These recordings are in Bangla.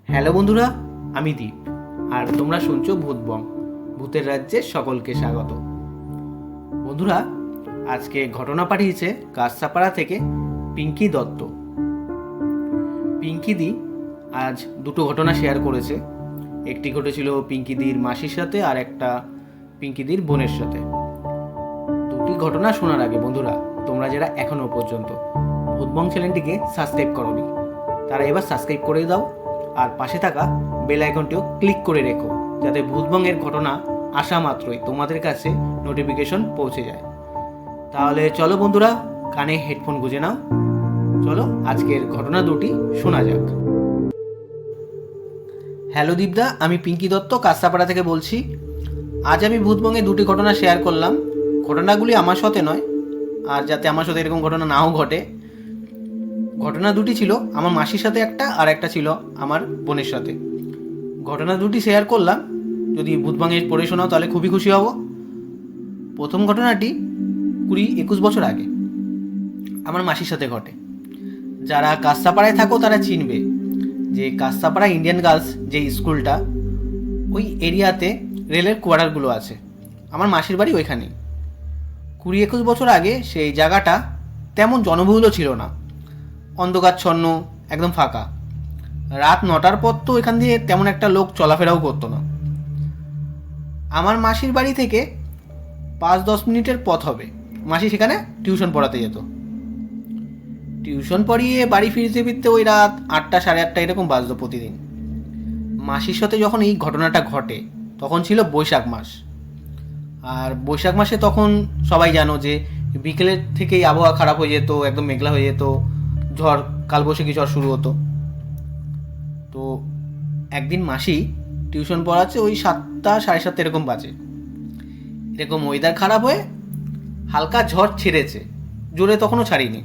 হ্যালো বন্ধুরা, আমি দীপ আর তোমরা শুনছো ভূতবং, ভূতের রাজ্যে সকলকে স্বাগত। বন্ধুরা, আজকে ঘটনা পাঠিয়েছে কাঁসাপাড়া থেকে পিঙ্কি দত্ত। পিঙ্কিদি আজ দুটো ঘটনা শেয়ার করেছে। একটি ঘটেছিল পিঙ্কিদির মাসির সাথে আর একটা পিঙ্কিদির বোনের সাথে। দুটি ঘটনা শোনার আগে বন্ধুরা, তোমরা যারা এখনও পর্যন্ত ভূতবং চ্যানেলটিকে সাবস্ক্রাইব করোনি তারা এবার সাবস্ক্রাইব করে দাও আর পাশে থাকা বেল আইকনটিও ক্লিক করে রেখো, যাতে ভূতবংয়ের ঘটনা আসা মাত্রই তোমাদের কাছে নোটিফিকেশন পৌঁছে যায়। তাহলে চলো বন্ধুরা, কানে হেডফোন গুঁজে নাও, চলো আজকের ঘটনা দুটি শোনা যাক। হ্যালো দীপদা, আমি পিঙ্কি দত্ত কাঁসাপাড়া থেকে বলছি। আজ আমি ভূতবংয়ে দুটি ঘটনা শেয়ার করলাম। ঘটনাগুলি আমার সাথে নয়, আর যাতে আমার সাথে এরকম ঘটনা নাও ঘটে। ঘটনা দুটি ছিল আমার মাসির সাথে একটা, আর একটা ছিল আমার বোনের সাথে। ঘটনা দুটি শেয়ার করলাম, যদি ভূতবংয়ে পড়ে শোনাও তাহলে খুবই খুশি হব। প্রথম ঘটনাটি 20-21 বছর আগে আমার মাসির সাথে ঘটে। যারা কাঁসাপাড়ায় থাকো তারা চিনবে যে কাঁসাপাড়া ইন্ডিয়ান গার্লস যে স্কুলটা, ওই এরিয়াতে রেলের কোয়ার্টারগুলো আছে। আমার মাসির বাড়ি ওইখানেই। 20-21 বছর আগে সেই জায়গাটা তেমন জনবহুলও ছিল না, অন্ধকারচ্ছন্ন, একদম ফাঁকা। রাত 9টার পর তো এখান দিয়ে তেমন একটা লোক চলাফেরাও করতো না। আমার মাসির বাড়ি থেকে 5-10 মিনিটের পথ হবে। মাসি সেখানে টিউশন পড়াতে যেত। টিউশন পড়িয়ে বাড়ি ফিরতে ফিরতে ওই রাত 8টা, 8:30 এরকম বাজতো প্রতিদিন। মাসির সাথে যখন এই ঘটনাটা ঘটে তখন ছিল বৈশাখ মাস। আর বৈশাখ মাসে তখন সবাই জানো যে বিকেলের থেকেই আবহাওয়া খারাপ হয়ে যেত, একদম মেঘলা হয়ে যেত, ঝড়, কালবৈশাখী ঝড় শুরু হতো। তো একদিন মাসি টিউশন পড়াচ্ছে, ওই 7টা, 7:30 এরকম বাজে। এরকম ওয়েদার খারাপ হয়ে হালকা ঝড় ছেড়েছে, জোরে তখনও ছাড়িনি।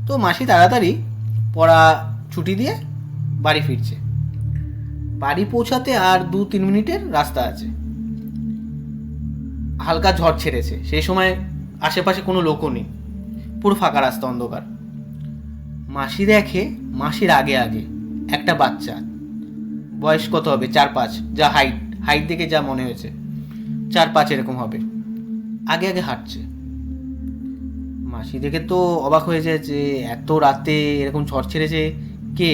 তো মাসি তাড়াতাড়ি পড়া ছুটি দিয়ে বাড়ি ফিরছে। বাড়ি পৌঁছাতে আর 2-3 মিনিটের রাস্তা আছে। হালকা ঝড় ছেড়েছে, সেই সময় আশেপাশে কোনো লোকও নেই, পুরো ফাঁকা রাস্তা, অন্ধকার। মাসি দেখে মাসির আগে আগে একটা বাচ্চা, বয়স কত হবে, 4-5, যা হাইট দেখে যা মনে হয়েছে 4-5 এরকম হবে, আগে আগে হাঁটছে। মাসি দেখে তো অবাক হয়ে যায় যে এত রাতে এরকম ঝড় ছেড়েছে, কে?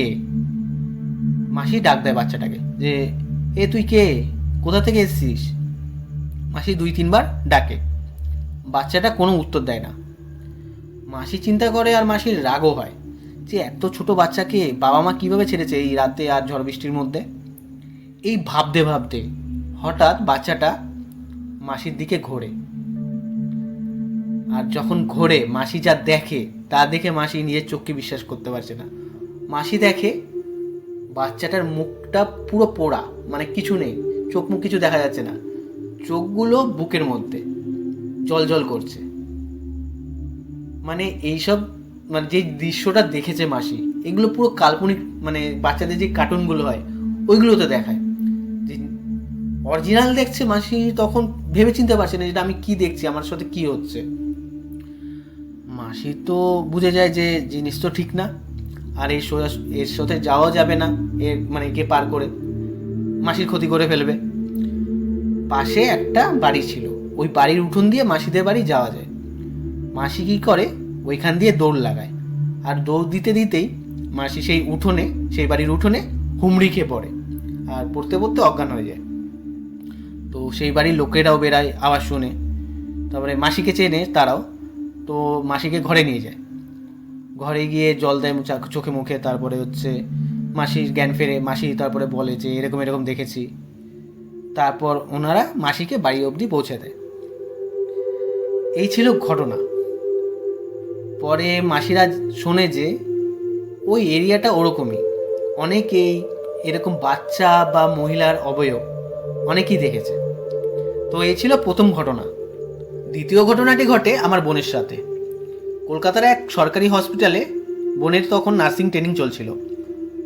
মাসি ডাক দেয় বাচ্চাটাকে যে এ তুই কে, কোথা থেকে এসছিস? মাসি 2-3 বার ডাকে, বাচ্চাটা কোনো উত্তর দেয় না। মাসি চিন্তা করে আর মাসির রাগও হয় যে এত ছোট বাচ্চাকে বাবা মা কীভাবে ছেড়েছে এই রাতে আর ঝড় বৃষ্টির মধ্যে। এই ভাবতে ভাবতে হঠাৎ বাচ্চাটা মাসির দিকে ঘোরে। আর যখন ঘোরে মাসি যা দেখে তা দেখে মাসি নিজের চোখকে বিশ্বাস করতে পারছে না। মাসি দেখে বাচ্চাটার মুখটা পুরো পোড়া, মানে কিছু নেই, চোখ মুখ কিছু দেখা যাচ্ছে না, চোখগুলো বুকের মধ্যে জল জল করছে। মানে এইসব, মানে যে দৃশ্যটা দেখেছে মাসি, এগুলো পুরো কাল্পনিক, মানে বাচ্চাদের যে কার্টুনগুলো হয় ওইগুলোতে দেখায়। যে অরিজিনাল দেখছে মাসি তখন ভেবে চিনতে পারছে না যেটা আমি কি দেখছি, আমার সাথে কি হচ্ছে। মাসি তো বুঝে যায় যে জিনিস তো ঠিক না, আর এর সাথে যাওয়া যাবে না, এর মানে একে পার করে মাসির ক্ষতি করে ফেলবে। পাশে একটা বাড়ি ছিল, ওই বাড়ির উঠোন দিয়ে মাসিদের বাড়ি যাওয়া যায়। মাসি কী করে, ওইখান দিয়ে দৌড় লাগায়, আর দৌড় দিতে দিতেই মাসি সেই বাড়ির উঠোনে হুমড়ি খেয়ে পড়ে, আর পড়তে পড়তে অজ্ঞান হয়ে যায়। তো সেই বাড়ির লোকেরাও বেরায় আওয়াজ শুনে, তারপরে মাসিকে চেনে তারাও, তো মাসিকে ঘরে নিয়ে যায়। ঘরে গিয়ে জল দেয় চোখে মুখে, তারপরে হচ্ছে মাসির জ্ঞান ফেরে। মাসি তারপরে বলে যে এরকম এরকম দেখেছি। তারপর ওনারা মাসিকে বাড়ি অবধি পৌঁছে দেয়। এই ছিল ঘটনা। পরে মাসিরা শোনে যে ওই এরিয়াটা ওরকমই, অনেকেই এরকম বাচ্চা বা মহিলার অবয়ব অনেকেই দেখেছে। তো এই ছিল প্রথম ঘটনা। দ্বিতীয় ঘটনাটি ঘটে আমার বোনের সাথে। কলকাতার এক সরকারি হসপিটালে বোনের তখন নার্সিং ট্রেনিং চলছিল,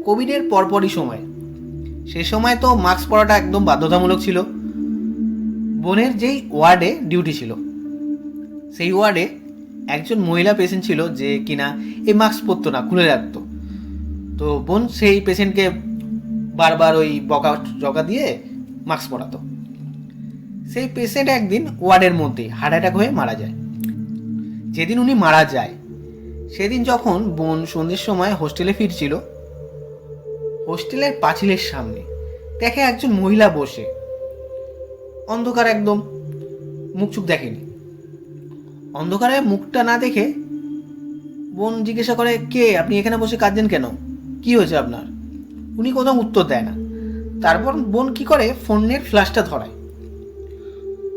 কোভিডের পরপরই সময়। সে সময় তো মাস্ক পরাটা একদম বাধ্যতামূলক ছিল। বোনের যেই ওয়ার্ডে ডিউটি ছিল, সেই ওয়ার্ডে একজন মহিলা পেশেন্ট ছিল যে কিনা এই মাস্ক পরতো না, খুলে রাখতো। তো বোন সেই পেশেন্টকে বারবার ওই বকা জকা দিয়ে মাস্ক পরাতো। সেই পেশেন্ট একদিন ওয়ার্ডের মধ্যেই হার্ট অ্যাটাক হয়ে মারা যায়। যেদিন উনি মারা যায় সেদিন যখন বোন সন্ধ্যের সময় হোস্টেলে ফিরছিল, হোস্টেলের পাঁচিলের সামনে দেখে একজন মহিলা বসে, অন্ধকার একদম, মুখ চুখ দেখেনি। অন্ধকারে মুখটা না দেখে বোন জিজ্ঞাসা করে, কে আপনি এখানে বসে কাঁদছেন কেন, কি হয়েছে আপনার? উনি কোথাও উত্তর দেয় না। তারপর বোন কি করে, ফোনের ফ্ল্যাশটা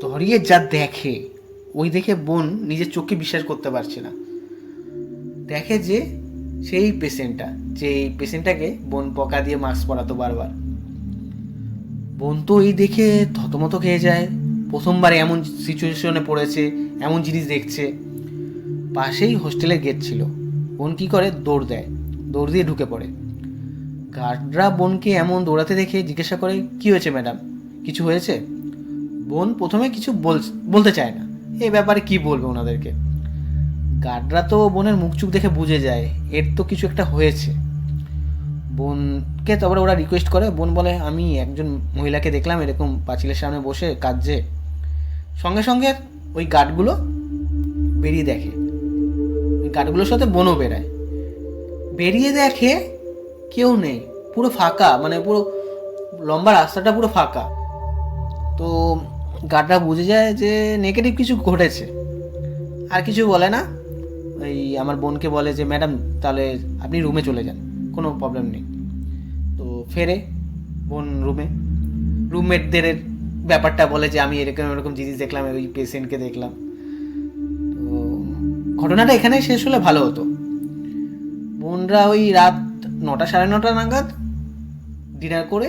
ধরিয়ে যা দেখে, ওই দেখে বোন নিজের চোখে বিশ্বাস করতে পারছে না। দেখে যে সেই পেশেন্টটা, যে পেশেন্টটাকে বোন বকা দিয়ে মাস্ক পরাতো বারবার। বোন তো এই দেখে থতমত খেয়ে যায়, প্রথমবারে এমন সিচুয়েশনে পড়েছে, এমন জিনিস দেখছে। পাশেই হোস্টেলের গেট ছিল। বোন কি করে, দৌড় দিয়ে ঢুকে পড়ে। গার্ডরা বোনকে এমন দৌড়াতে দেখে জিজ্ঞাসা করে, কি হয়েছে ম্যাডাম, কিছু হয়েছে? বোন প্রথমে কিছু বলতে চায় না, এই ব্যাপারে কি বলবে ওনাদেরকে। গার্ডরা তো বোনের মুখ চুখ দেখে বুঝে যায় এর তো কিছু একটা হয়েছে। বোনকে তারপরে ওরা রিকোয়েস্ট করে। বোন বলে, আমি একজন মহিলাকে দেখলাম এরকম পাঁচিলের সামনে বসে কাঁদছে। সঙ্গে সঙ্গে ওই গার্ডগুলো বেরিয়ে দেখে, ওই গার্ডগুলোর সাথে বোনও বেরায়। বেরিয়ে দেখে কেউ নেই, পুরো ফাঁকা, মানে পুরো লম্বা রাস্তাটা পুরো ফাঁকা। তো গার্ডরা বুঝে যায় যে নেগেটিভ কিছু ঘটেছে। আর কিছু বলে না, ওই আমার বোনকে বলে যে ম্যাডাম তাহলে আপনি রুমে চলে যান, কোনো প্রবলেম নেই। তো ফেরে বোন রুমমেটদের ব্যাপারটা বলে যে আমি এরকম জিনিস দেখলাম, ওই পেশেন্টকে দেখলাম। তো ঘটনাটা এখানে শেষ হলে ভালো হতো। বোনরা ওই রাত 9টা 9:30 নাগাদ ডিনার করে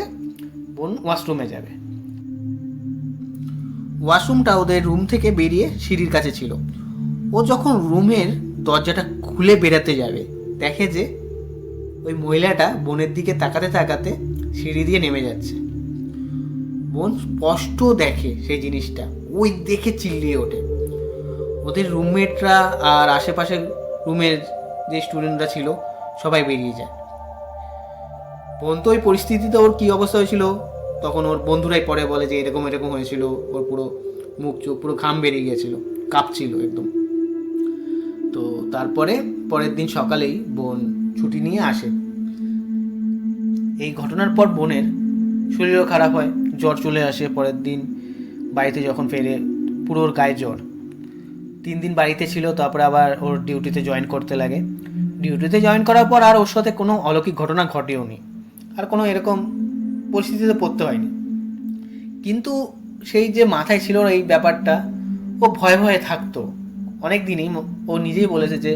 বোন ওয়াশরুমে যাবে। ওয়াশরুমটা ওদের রুম থেকে বেরিয়ে সিঁড়ির কাছে ছিল। ও যখন রুমের দরজাটা খুলে বেরাতে যাবে, দেখে যে ওই মহিলাটা বোনের দিকে তাকাতে তাকাতে সিঁড়ি দিয়ে নেমে যাচ্ছে। বোন স্পষ্ট দেখে সেই জিনিসটা, ওই দেখে চিল্লিয়ে ওঠে। ওদের রুমমেটরা আর আশেপাশের রুমের যে স্টুডেন্টরা ছিল সবাই বেরিয়ে যায়। বোন তো ওই পরিস্থিতিতে ওর কী অবস্থা হয়েছিল তখন ওর বন্ধুরাই পরে বলে যে এরকম হয়েছিল, ওর পুরো মুখ চোখ পুরো ঘাম বেরিয়ে গিয়েছিল, কাঁপছিল একদম। তো তারপরে পরের দিন সকালেই বোন ছুটি নিয়ে আসে। এই ঘটনার পর বোনের শরীরও খারাপ হয়, জ্বর চলে আসে। পরের দিন বাড়িতে যখন ফেরে পুরো ওর গায়ে জ্বর। 3 দিন বাড়িতে ছিল, তারপরে আবার ওর ডিউটিতে জয়েন করতে লাগে। ডিউটিতে জয়েন করার পর আর ওর সাথে কোনো অলৌকিক ঘটনা ঘটেও নি, আর কোনো এরকম পরিস্থিতিতে পড়তে হয়নি। কিন্তু সেই যে মাথায় ছিল এই ব্যাপারটা, ও ভয়ে থাকতো অনেক দিনই। ও নিজেই বলেছে যে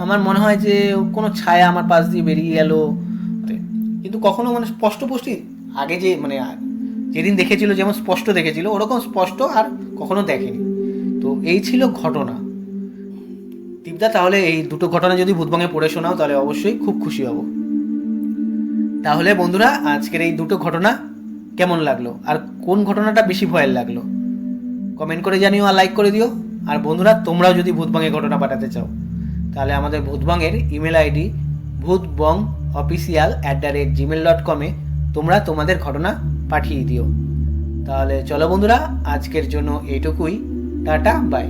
আমার মনে হয় যে কোনো ছায়া আমার পাশ দিয়ে বেরিয়ে গেল, কিন্তু কখনো মানে স্পষ্ট আগে যে মানে যেদিন দেখেছিল যেমন স্পষ্ট দেখেছিল ওরকম স্পষ্ট আর কখনো দেখেনি। তো এই ছিল ঘটনা। দীপদা, তাহলে এই দুটো ঘটনা যদি ভূতবঙ্গে পড়ে শোনাও তাহলে অবশ্যই খুব খুশি হব। তাহলে বন্ধুরা, আজকের এই দুটো ঘটনা কেমন লাগলো আর কোন ঘটনাটা বেশি ভয়ের লাগলো কমেন্ট করে জানিও আর লাইক করে দিও। আর বন্ধুরা, তোমরাও যদি ভূতবঙ্গের ঘটনা পাঠাতে চাও তাহলে আমাদের ভূতবঙ্গের ইমেল আইডি bhutbong@gmail.com তোমরা তোমাদের ঘটনা পাঠিয়ে দিও। তাহলে চলো বন্ধুরা, আজকের জন্য এইটুকুই। Tata, by.